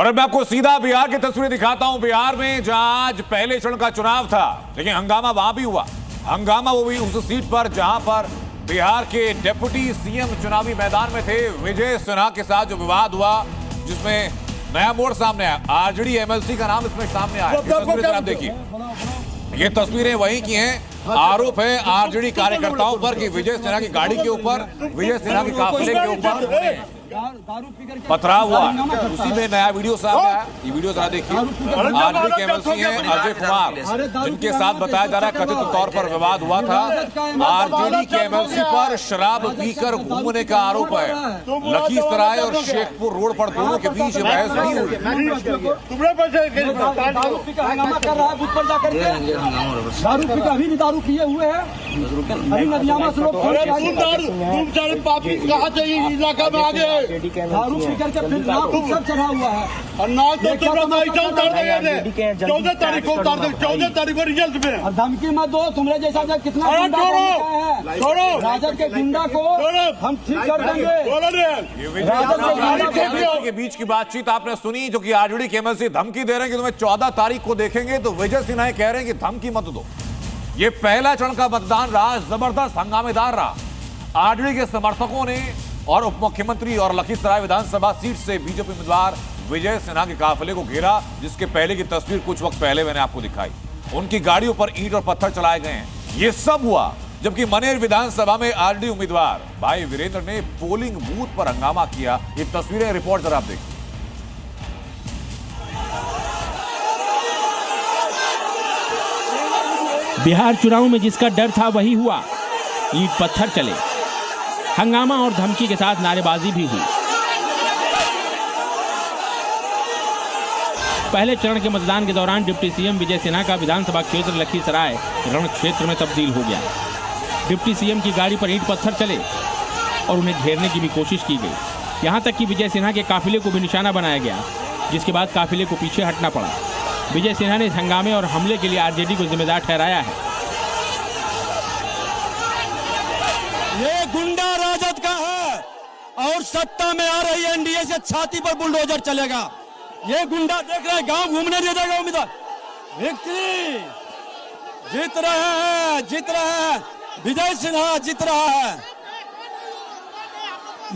और अब मैं आपको सीधा बिहार की तस्वीरें दिखाता हूं। बिहार में जहां आज पहले चरण का चुनाव था, लेकिन हंगामा वहां भी हुआ। हंगामा वो भी उस सीट पर जहां पर बिहार के डिप्टी सीएम चुनावी मैदान में थे। विजय सिन्हा के साथ जो विवाद हुआ, जिसमें नया मोड़ सामने आया, आरजेडी एमएलसी का नाम इसमें सामने आया। तस्वीरें आप देखिए, ये तस्वीरें वहीं की हैं। आरोप है आरजेडी कार्यकर्ताओं पर कि विजय सिन्हा की गाड़ी के ऊपर, विजय सिन्हा के काफिले के ऊपर पथराव हुआ। उसी में नया वीडियो सामने आया। ये वीडियो जरा देखिए। आरजेडी के एमएलसी हैं अजय कुमार, जिनके साथ बताया जा रहा है कथित तौर पर विवाद हुआ था। आरजेडी के एमएलसी पर शराब पीकर घूमने का आरोप है। लखीसराय और शेखपुर रोड पर दोनों के बीच बहस भी हुई। अभी भी दारू पिए हुए हैं। दारू पी करके फिर सब चढ़ा हुआ है। उतार देंगे 14 तारीख को, उतार देंगे 14 तारीख को रिजल्ट में। और धमकी मत दो, तुम्हारे जैसा कितना छोड़ो राजद के गुंडा को हम ठीक कर देंगे। के बीच की बातचीत आपने सुनी, जो कि आरजेडी के एमएलसी धमकी दे रहे हैं कि तुम्हें 14 तारीख को देखेंगे। तो विजय सिन्हा कह रहे हैं कि धमकी मत दो। ये पहला चरण का मतदान रहा, जबरदस्त हंगामेदार रहा। आरजेडी के समर्थकों ने और उप मुख्यमंत्री और लखीसराय विधानसभा सीट से बीजेपी उम्मीदवार विजय सिन्हा के काफिले को घेरा, जिसके पहले की तस्वीर कुछ वक्त पहले मैंने आपको दिखाई। उनकी गाड़ियों पर ईंट और पत्थर चलाए गए हैं। ये सब हुआ जबकि मनेर विधानसभा में आरजेडी उम्मीदवार भाई वीरेंद्र ने पोलिंग बूथ पर हंगामा किया। ये तस्वीरें, रिपोर्ट जरा आप देखिए। बिहार चुनाव में जिसका डर था वही हुआ। ईंट पत्थर चले, हंगामा और धमकी के साथ नारेबाजी भी हुई। पहले चरण के मतदान के दौरान डिप्टी सीएम विजय सिन्हा का विधानसभा क्षेत्र लखीसराय रण क्षेत्र में तब्दील हो गया। डिप्टी सीएम की गाड़ी पर ईंट पत्थर चले और उन्हें घेरने की भी कोशिश की गई। यहां तक कि विजय सिन्हा के काफिले को भी निशाना बनाया गया, जिसके बाद काफिले को पीछे हटना पड़ा। विजय सिन्हा ने इस हंगामे और हमले के लिए आरजेडी को जिम्मेदार ठहराया है। ये गुंडा राजद का है और सत्ता में आ रही एनडीए से छाती पर बुलडोजर चलेगा। ये गुंडा देख रहे हैं, गांव घूमने नहीं देगा उम्मीदवार। विक्ट्री जीत रहे हैं, विजय सिन्हा जीत रहा है।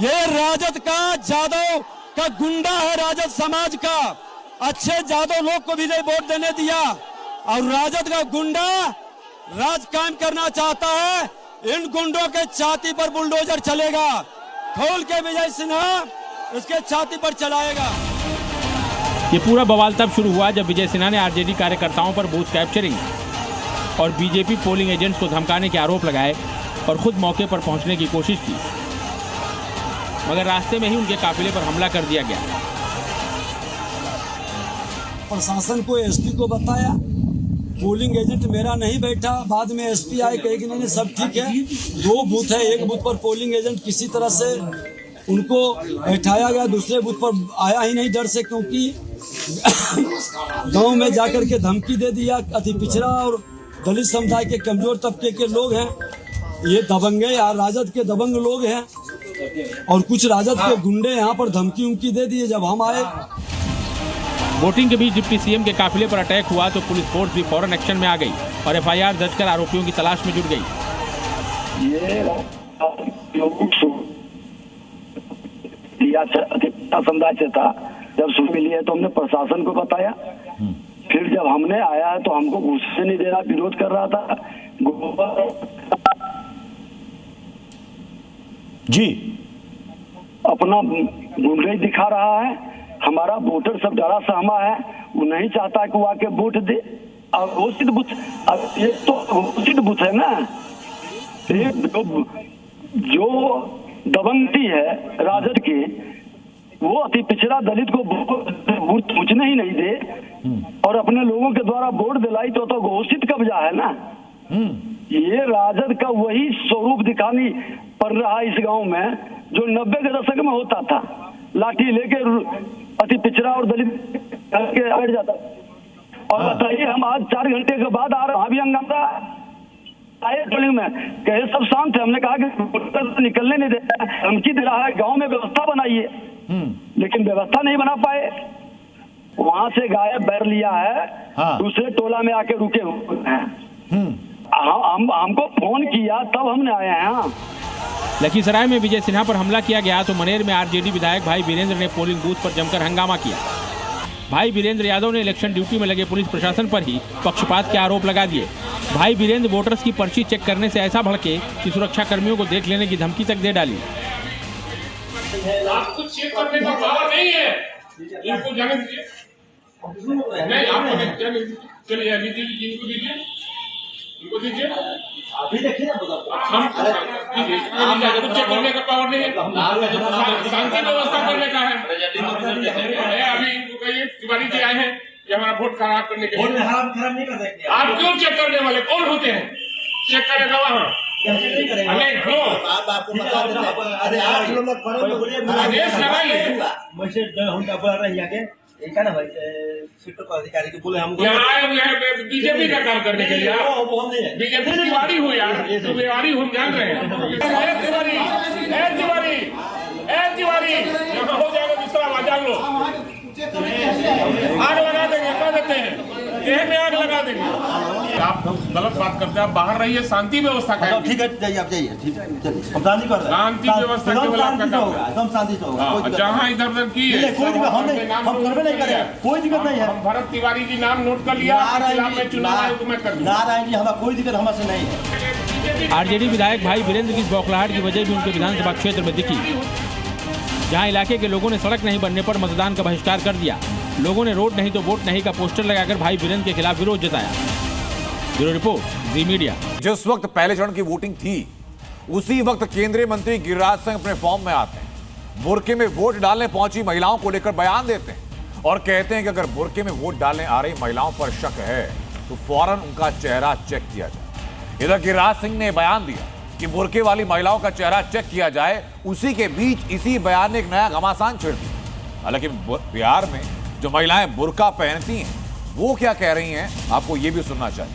ये राजद का, जादव का गुंडा है, राजद समाज का। अच्छे जादव लोग को भी नहीं वोट देने दिया और राजद का गुंडा राज कायम करना चाहता है। इन गुंडों के छाती पर बुलडोजर चलेगा। खोल के विजय सिन्हा इसके छाती पर चलाएगा। ये पूरा बवाल तब शुरू हुआ जब विजय सिन्हा ने आरजेडी कार्यकर्ताओं पर बूथ कैप्चरिंग और बीजेपी पोलिंग एजेंट्स को धमकाने के आरोप लगाए और खुद मौके पर पहुंचने की कोशिश की, मगर रास्ते में ही उनके काफिले पर हमला कर दिया गया। प्रशासन को, एसपी को बताया, पोलिंग एजेंट मेरा नहीं बैठा। बाद में एसपी आए, कहे कि नहीं सब ठीक है। 2 बूथ है, एक बूथ पर पोलिंग एजेंट किसी तरह से उनको बैठाया गया, दूसरे बूथ पर आया ही नहीं डर से, क्योंकि गांव में जाकर के धमकी दे दिया। अति पिछड़ा और दलित समुदाय के कमजोर तबके के लोग हैं ये, दबंगे या राजद के दबंग लोग हैं और कुछ राजद के गुंडे यहाँ पर धमकी उमकी दे दिए। जब हम आए, वोटिंग के बीच डिप्टी सीएम के काफिले पर अटैक हुआ तो पुलिस फोर्स भी फौरन एक्शन में आ गई और एफआईआर दर्ज कर आरोपियों की तलाश में जुट गई। समुदाय से था, जब सुन मिली है तो हमने प्रशासन को बताया। फिर जब हमने आया है तो हमको घुस से नहीं दे रहा, विरोध कर रहा था जी, अपना गुंडे दिखा रहा है। हमारा वोटर सब डरा सहमा है, वो नहीं चाहता कि वो आके वोट दे। और घोषित बूथ, ये तो घोषित बूथ है ना। जो दबंगती है राजद की, वो अति पिछड़ा दलित को वोट पूछने ही नहीं दे और अपने लोगों के द्वारा वोट दिलाई तो घोषित कब्जा है ना। ये राजद का वही स्वरूप दिखानी पड़ रहा है इस गांव में, जो 90 के दशक में होता था। लाठी लेके अति पिछड़ा और दलित के हट जाता। और बताइए, हम आज 4 घंटे के बाद आ रहे, वहां भी हंगामा आए पोलिंग में, कहे सब शांत है। हमने कहा कि निकलने नहीं देता, धमकी दे रहा है, गांव में व्यवस्था बनाइए, लेकिन व्यवस्था नहीं बना पाए। वहां से गायब बैर लिया है। हाँ। दूसरे टोला में आके रुके हुए हैं। हमको फोन किया तब हमने आए हैं। लखीसराय में विजय सिन्हा पर हमला किया गया तो मनेर में आरजेडी विधायक भाई वीरेंद्र ने पोलिंग बूथ पर जमकर हंगामा किया। भाई वीरेंद्र यादव ने इलेक्शन ड्यूटी में लगे पुलिस प्रशासन पर ही पक्षपात के आरोप लगा दिए। भाई वीरेंद्र वोटर्स की पर्ची चेक करने से ऐसा भड़के कि सुरक्षा कर्मियों को देख लेने की धमकी तक दे डाली। आपको चेक करने का पावर नहीं है, इनको जाने दीजिए। नहीं आपको चलिए इनको दीजिए, इनको दीजिए। अभी देखिए ना, हम आपको चेक करने का पावर नहीं है, शांति व्यवस्था करने का है। अभी इनको कहिए तिवारी जी आए हैं कि हमारा वोट खराब करने के लिए। खराब नहीं कर सकते आप। क्यों चेक करने वाले कौन होते हैं? चेक करेगा वहाँ आदेश लगाइए। अधिकारी को बोले हम बीजेपी का काम करने के लिए। बीजेपी तिवारी हो यार, तिवारी हम जान रहे हैं। तिवारी यहाँ हो जाएगा दूसरा जान लो। आग लगा देंगे, कह देते हैं देह में आग लगा देंगे। आप गलत बात करते हैं, आप बाहर रहिए, शांति व्यवस्था का। ठीक है जाइए, आप जाइए। ठीक है चलिए, हम शांति कर रहे हैं। शांति व्यवस्था केवल आपका काम होगा, एकदम शांति से होगा। जहाँ इधर उधर की है कोई दिक्कत हम करवे नहीं करेंगे, कोई दिक्कत नहीं है। भरत तिवारी जी नाम नोट कर लिया, चुनाव आयोग में कर दूंगा। नारायण जी हमारा कोई दिक्कत हमसे नहीं है। आरजेडी विधायक भाई वीरेंद्र की इस बौखलाहट की वजह भी उनके विधानसभा क्षेत्र में दिखी, जहां इलाके के लोगों ने सड़क नहीं बनने पर मतदान का बहिष्कार कर दिया। लोगों ने रोड नहीं तो वोट नहीं का पोस्टर लगाकर भाई वीरेंद्र के खिलाफ विरोध जताया। ब्यूरो रिपोर्ट, जी मीडिया। जिस वक्त पहले चरण की वोटिंग थी उसी वक्त केंद्रीय मंत्री गिरिराज सिंह अपने फॉर्म में आते हैं, बुर्के में वोट डालने पहुंची महिलाओं को लेकर बयान देते हैं और कहते हैं कि अगर बुर्के में वोट डालने आ रही महिलाओं पर शक है तो फौरन उनका चेहरा चेक किया जाए। इधर गिरिराज सिंह ने बयान दिया कि बुर्के वाली महिलाओं का चेहरा चेक किया जाए। उसी के बीच इसी बयान ने एक नया घमासान छेड़ दिया। हालांकि बिहार में जो महिलाएं बुर्का पहनती हैं वो क्या कह रही हैं, आपको ये भी सुनना चाहिए।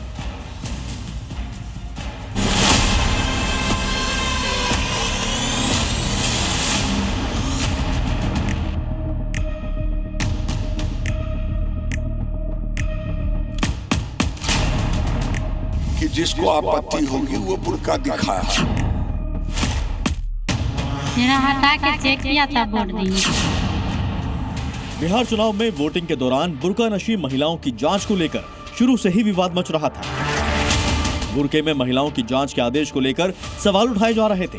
कि जिसको आपत्ति होगी वो बुर्का दिखाया। हटा के चेक किया तब वोट देंगे। बिहार चुनाव में वोटिंग के दौरान बुर्का नशी महिलाओं की जांच को लेकर शुरू से ही विवाद मच रहा था। बुर्के में महिलाओं की जांच के आदेश को लेकर सवाल उठाए जा रहे थे।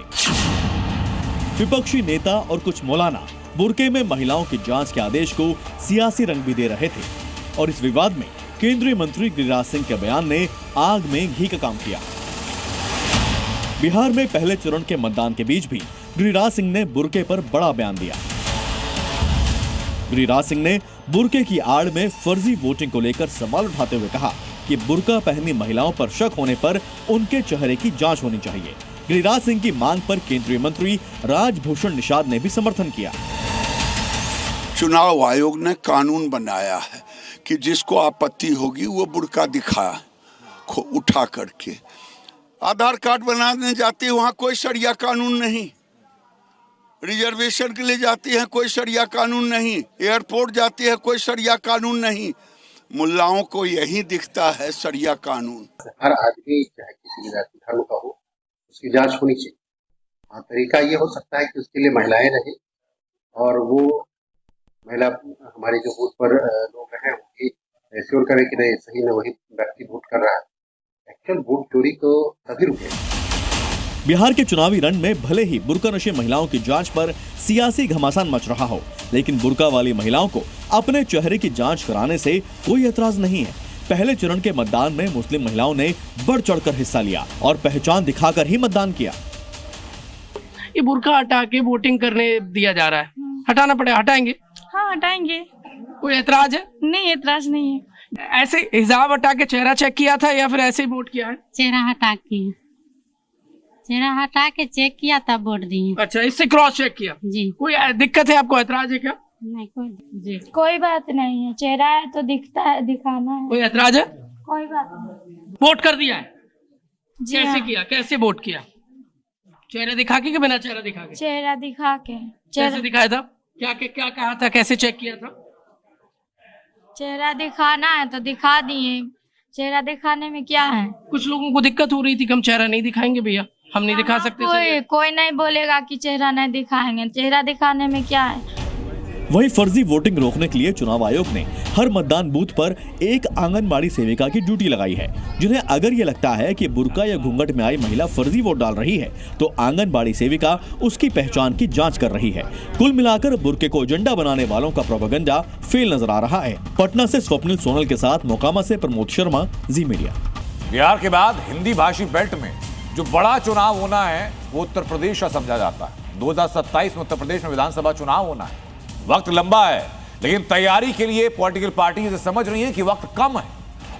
विपक्षी नेता और कुछ मौलाना बुर्के में महिलाओं की जांच के आदेश को सियासी रंग भी दे रहे थे और इस विवाद में केंद्रीय मंत्री गिरिराज सिंह के बयान ने आग में घी का काम किया। बिहार में पहले चरण के मतदान के बीच भी गिरिराज सिंह ने बुर्के पर बड़ा बयान दिया। गिरिराज सिंह ने बुर्के की आड़ में फर्जी वोटिंग को लेकर सवाल उठाते हुए कहा कि बुर्का पहनी महिलाओं पर शक होने पर उनके चेहरे की जांच होनी चाहिए। गिरिराज सिंह की मांग पर केंद्रीय मंत्री राजभूषण निषाद ने भी समर्थन किया। चुनाव आयोग ने कानून बनाया है कि जिसको आपत्ति होगी वो बुर्का दिखा उठा करके। आधार कार्ड बनाने जाती है वहाँ कोई शरिया कानून नहीं, रिजर्वेशन के लिए जाती है कोई शरिया कानून नहीं, एयरपोर्ट जाती है कोई शरिया कानून नहीं। मुल्लाओं को यही दिखता है शरिया कानून। हर आदमी चाहे किसी भी जाति धर्म का हो उसकी जांच होनी चाहिए। हाँ, तरीका ये हो सकता है कि उसके लिए महिलाएं रहें और वो महिला हमारे जो बूथ पर लोग हैं वो एश्योर करें कि नहीं सही में वही व्यक्ति वोट कर रहा है। एक्चुअल वोट चोरी तो तभी रुके। बिहार के चुनावी रण में भले ही बुर्का नशी महिलाओं की जांच पर सियासी घमासान मच रहा हो, लेकिन बुर्का वाली महिलाओं को अपने चेहरे की जांच कराने से कोई एतराज नहीं है। पहले चरण के मतदान में मुस्लिम महिलाओं ने बढ़ चढ़कर हिस्सा लिया और पहचान दिखाकर ही मतदान किया। ये बुर्का हटा के वोटिंग करने दिया जा रहा है, हटाना पड़ेगा। हटाएंगे? हाँ हटाएंगे। कोई एतराज है? नहीं एतराज नहीं है। ऐसे हिजाब हटा के चेहरा चेक किया था या फिर ऐसे ही वोट किया है? चेहरा हटा के चेक किया तब वोट दिए। अच्छा, इससे क्रॉस चेक किया जी। कोई दिक्कत है आपको, एतराज है क्या? नहीं कोई बात नहीं है, चेहरा है तो दिखता है, दिखाना है। कोई एतराज है? कोई बात नहीं। वोट कर दिया है? कैसे किया, कैसे वोट किया? चेहरा दिखा के बिना चेहरा दिखा के? चेहरा दिखा के। कैसे दिखाया था? क्या कहा था, कैसे चेक किया था? चेहरा दिखाना है तो दिखा दिए, चेहरा दिखाने में क्या है। कुछ लोगों को दिक्कत हो रही थी कि हम चेहरा नहीं दिखाएंगे भैया, हम नहीं दिखा सकते। कोई नहीं बोलेगा कि चेहरा नहीं दिखाएंगे, चेहरा दिखाने में क्या है। वहीं फर्जी वोटिंग रोकने के लिए चुनाव आयोग ने हर मतदान बूथ पर एक आंगनबाड़ी सेविका की ड्यूटी लगाई है, जिन्हें अगर ये लगता है कि बुर्का या घूंघट में आई महिला फर्जी वोट डाल रही है तो आंगनबाड़ी सेविका उसकी पहचान की जांच कर रही है। कुल मिलाकर बुर्के को एजेंडा बनाने वालों का प्रोपेगेंडा फेल नजर आ रहा है। पटना से स्वप्निल सोनल के साथ मोकामा से प्रमोद शर्मा, जी मीडिया। बिहार के बाद हिंदी भाषी बेल्ट में जो बड़ा चुनाव होना है वो उत्तर प्रदेश का समझा जाता है। 2027 में उत्तर प्रदेश में विधानसभा चुनाव होना है। वक्त लंबा है, लेकिन तैयारी के लिए पॉलिटिकल पार्टी समझ रही है कि वक्त कम है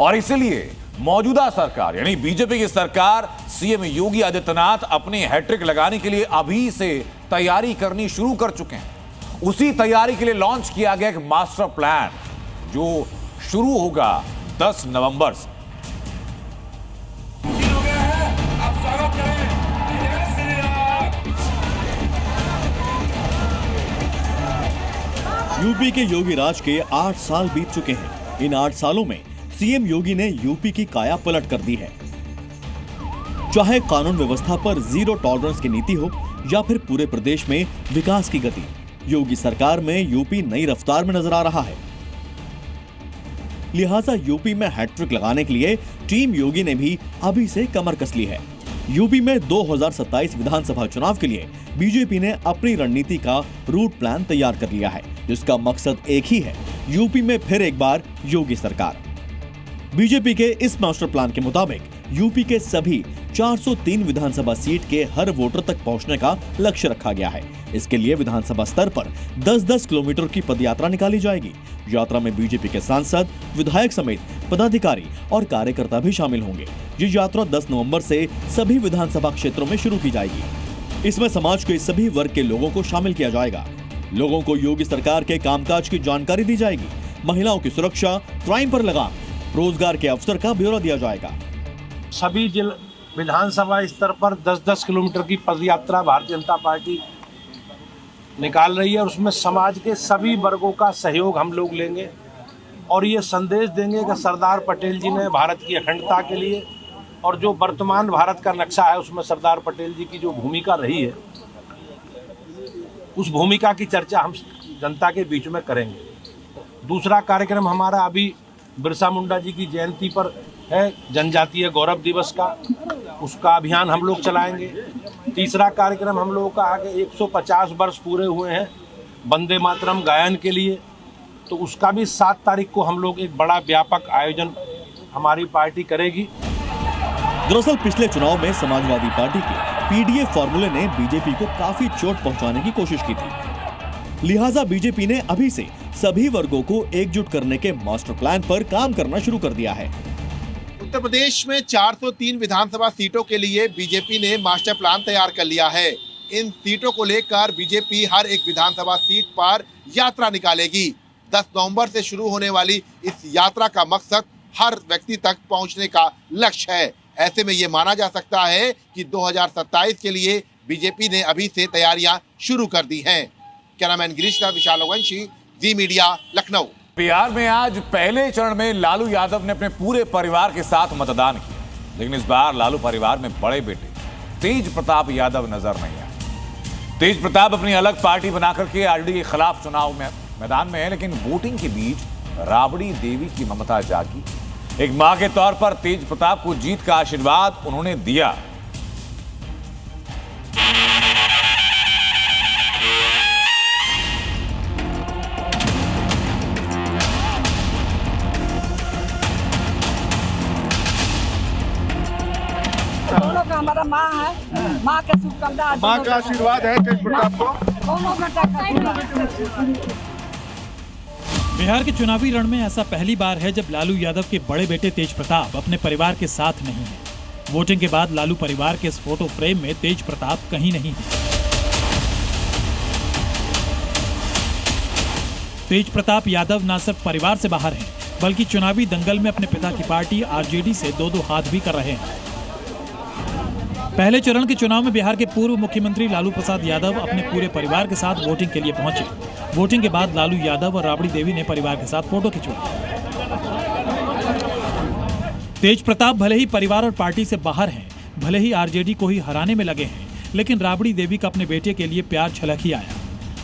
और इसलिए मौजूदा सरकार यानी बीजेपी की सरकार सीएम योगी आदित्यनाथ अपनी हैट्रिक लगाने के लिए अभी से तैयारी करनी शुरू कर चुके हैं। उसी तैयारी के लिए लॉन्च किया गया एक मास्टर प्लान जो शुरू होगा 10 नवंबर से। यूपी के योगी राज के 8 साल बीत चुके हैं। इन 8 सालों में सीएम योगी ने यूपी की काया पलट कर दी है। चाहे कानून व्यवस्था पर जीरो टॉलरेंस की नीति हो या फिर पूरे प्रदेश में विकास की गति, योगी सरकार में यूपी नई रफ्तार में नजर आ रहा है। लिहाजा यूपी में हैट्रिक लगाने के लिए टीम योगी ने भी अभी से कमर कस ली है। यूपी में 2027 विधानसभा चुनाव के लिए बीजेपी ने अपनी रणनीति का रूट प्लान तैयार कर लिया है, जिसका मकसद एक ही है, यूपी में फिर एक बार योगी सरकार। बीजेपी के इस मास्टर प्लान के मुताबिक यूपी के सभी 403 विधानसभा सीट के हर वोटर तक पहुंचने का लक्ष्य रखा गया है। इसके लिए विधानसभा स्तर पर 10-10 किलोमीटर की पदयात्रा निकाली जाएगी। यात्रा में बीजेपी के सांसद, विधायक समेत पदाधिकारी और कार्यकर्ता भी शामिल होंगे। ये यात्रा 10 नवंबर से सभी विधानसभा क्षेत्रों में शुरू की जाएगी। इसमें समाज के सभी वर्ग के लोगों को शामिल किया जाएगा। लोगों को योगी सरकार के कामकाज की जानकारी दी जाएगी। महिलाओं की सुरक्षा, क्राइम पर लगाम, रोजगार के अवसर का ब्यौरा दिया जाएगा। सभी विधानसभा स्तर पर 10-10 किलोमीटर की पदयात्रा भारतीय जनता पार्टी निकाल रही है और उसमें समाज के सभी वर्गों का सहयोग हम लोग लेंगे और ये संदेश देंगे कि सरदार पटेल जी ने भारत की अखंडता के लिए और जो वर्तमान भारत का नक्शा है उसमें सरदार पटेल जी की जो भूमिका रही है उस भूमिका की चर्चा हम जनता के बीच में करेंगे। दूसरा कार्यक्रम हमारा अभी बिरसा मुंडा जी की जयंती पर है, जनजातीय गौरव दिवस का, उसका अभियान हम लोग चलाएंगे। तीसरा कार्यक्रम हम लोगों का आगे 150 वर्ष पूरे हुए हैं वंदे मातरम गायन के लिए, तो उसका भी 7 तारीख को हम लोग एक बड़ा व्यापक आयोजन हमारी पार्टी करेगी। दरअसल पिछले चुनाव में समाजवादी पार्टी के पीडीए फॉर्मूले ने बीजेपी को काफी चोट पहुंचाने की कोशिश की थी। लिहाजा बीजेपी ने अभी से सभी वर्गों को एकजुट करने के मास्टर प्लान पर काम करना शुरू कर दिया है। उत्तर प्रदेश में 403 विधानसभा सीटों के लिए बीजेपी ने मास्टर प्लान तैयार कर लिया है। इन सीटों को लेकर बीजेपी हर एक विधानसभा सीट पर यात्रा निकालेगी। 10 नवंबर से शुरू होने वाली इस यात्रा का मकसद हर व्यक्ति तक पहुंचने का लक्ष्य है। ऐसे में ये माना जा सकता है कि 2027 के लिए बीजेपी ने अभी से तैयारियां शुरू कर दी हैं। कैमरामैन गिरीश विशाल वंशी, जी मीडिया, लखनऊ। बिहार में आज पहले चरण में लालू यादव ने अपने पूरे परिवार के साथ मतदान किया, लेकिन इस बार लालू परिवार में बड़े बेटे तेज प्रताप यादव नजर नहीं आए। तेज प्रताप अपनी अलग पार्टी बनाकर के आरजेडी के खिलाफ चुनाव में मैदान में है, लेकिन वोटिंग के बीच राबड़ी देवी की ममता जागी। एक मां के तौर पर तेज प्रताप को जीत का आशीर्वाद उन्होंने दिया। दोनों का हमारा माँ है, माँ के शुभकामना, माँ का आशीर्वाद है तेज प्रताप को। बिहार के चुनावी रण में ऐसा पहली बार है जब लालू यादव के बड़े बेटे तेज प्रताप अपने परिवार के साथ नहीं है। वोटिंग के बाद लालू परिवार के इस फोटो फ्रेम में तेज प्रताप कहीं नहीं है। तेज प्रताप यादव न सिर्फ परिवार से बाहर हैं, बल्कि चुनावी दंगल में अपने पिता की पार्टी आरजेडी से दो हाथ भी कर रहे हैं। पहले चरण के चुनाव में बिहार के पूर्व मुख्यमंत्री लालू प्रसाद यादव अपने पूरे परिवार के साथ वोटिंग के लिए पहुंचे। वोटिंग के बाद लालू यादव और राबड़ी देवी ने परिवार के साथ फोटो खिंचवाई। तेज प्रताप भले ही परिवार और पार्टी से बाहर हैं, भले ही आरजेडी को ही हराने में लगे हैं, लेकिन राबड़ी देवी का अपने बेटे के लिए प्यार छलक ही आया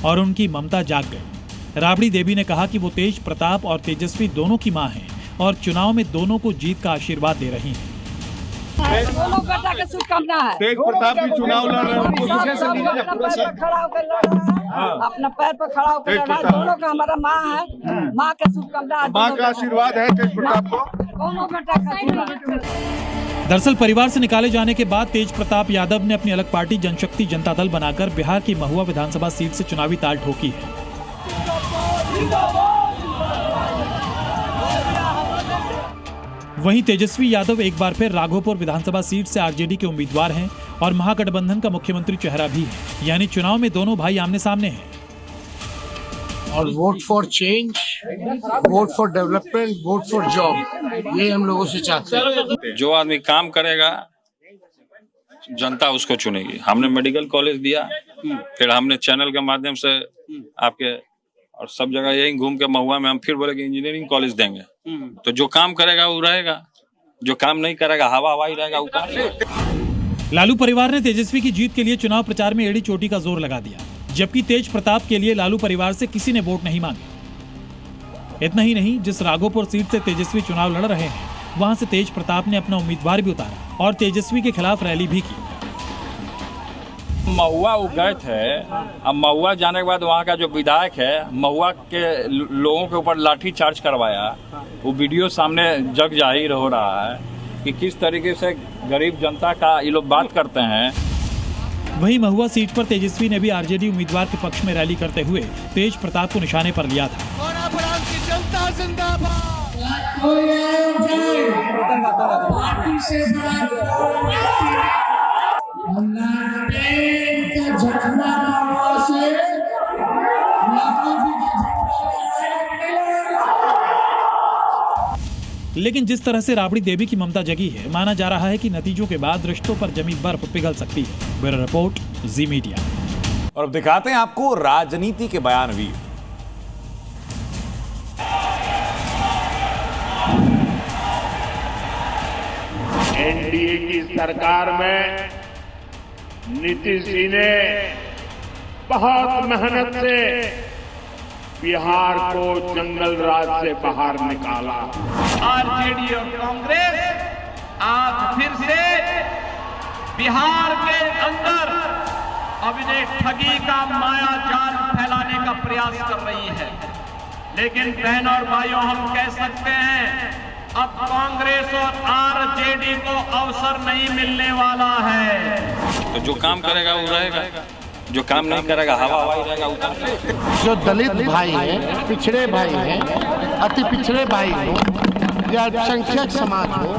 और उनकी ममता जाग गई। राबड़ी देवी ने कहा कि वो तेज प्रताप और तेजस्वी दोनों की मां हैं और चुनाव में दोनों को जीत का आशीर्वाद दे रही हैं। दोनों बेटा के शुभकामना है। तेज प्रताप भी चुनाव लड़ रहे हैं, उनको अपना पैर पर खड़ा होकर लड़ रहा है। दोनों का हमारा माँ है, माँ के शुभकामना, माँ का आशीर्वाद है तेज प्रताप को। दोनों बेटा का आशीर्वाद। दरअसल परिवार से निकाले जाने के बाद तेज प्रताप यादव ने अपनी अलग पार्टी जनशक्ति जनता दल बनाकर बिहार की महुआ विधानसभा सीट से चुनावी ताल ठोकी है। वहीं तेजस्वी यादव एक बार फिर राघोपुर विधानसभा सीट से आरजेडी के उम्मीदवार हैं और महागठबंधन का मुख्यमंत्री चेहरा भी है, यानी चुनाव में दोनों भाई आमने सामने हैं। और vote for change, vote for development, vote for job, ये हम लोगों से चाहते हैं। जो आदमी काम करेगा जनता उसको चुनेगी। हमने मेडिकल कॉलेज दिया, फिर हमने चैनल के माध्यम से आपके और सब जगह यही घूम के महुआ में हम फिर बोले कि इंजीनियरिंग कॉलेज देंगे। तो जो काम करेगा वो रहेगा, जो काम नहीं करेगा हवा ही रहेगा वो काम। लालू परिवार ने तेजस्वी की जीत के लिए चुनाव प्रचार में एड़ी चोटी का जोर लगा दिया, जबकि तेज प्रताप के लिए लालू परिवार से किसी ने वोट नहीं मांगे। इतना ही नहीं, जिस राघोपुर सीट से तेजस्वी चुनाव लड़ रहे हैं वहां से तेज प्रताप ने अपना उम्मीदवार भी उतारा और तेजस्वी के खिलाफ रैली भी की। महुआ वो गए थे, अब महुआ जाने के बाद वहाँ का जो विधायक है महुआ के लोगों के ऊपर लाठी चार्ज करवाया। वो वीडियो सामने जग जाहिर हो रहा है कि किस तरीके से गरीब जनता का ये लोग बात करते हैं। वहीं महुआ सीट पर तेजस्वी ने भी आरजेडी उम्मीदवार के पक्ष में रैली करते हुए तेज प्रताप को निशाने पर लिया था। लेकिन जिस तरह से राबड़ी देवी की ममता जगी है, माना जा रहा है कि नतीजों के बाद रिश्तों पर जमी बर्फ पिघल सकती है। ब्यूरो रिपोर्ट, जी मीडिया। और अब दिखाते हैं आपको राजनीति के बयान भी। एनडीए की सरकार में नीतीश जी ने बहुत मेहनत से बिहार को जंगल राज से बाहर निकाला। आरजेडी और कांग्रेस आज फिर से बिहार के अंदर अब इन्हें ठगी का माया जाल फैलाने का प्रयास कर रही है। लेकिन बहनों और भाइयों, हम कह सकते हैं अब कांग्रेस और आरजेडी को अवसर नहीं मिलने वाला है। तो जो काम करेगा वो रहेगा, जो काम नहीं करेगा हवा ही रहेगा वो काम। जो दलित भाई हैं, पिछड़े भाई हैं, अति पिछड़े भाई हो या अल्पसंख्यक समाज हो,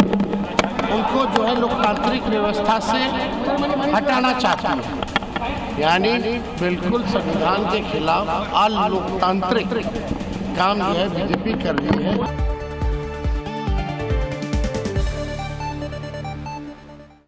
उनको जो है लोकतांत्रिक व्यवस्था से हटाना चाहती है, यानी बिल्कुल संविधान के खिलाफ अलोकतांत्रिक काम जो है बीजेपी कर रही है।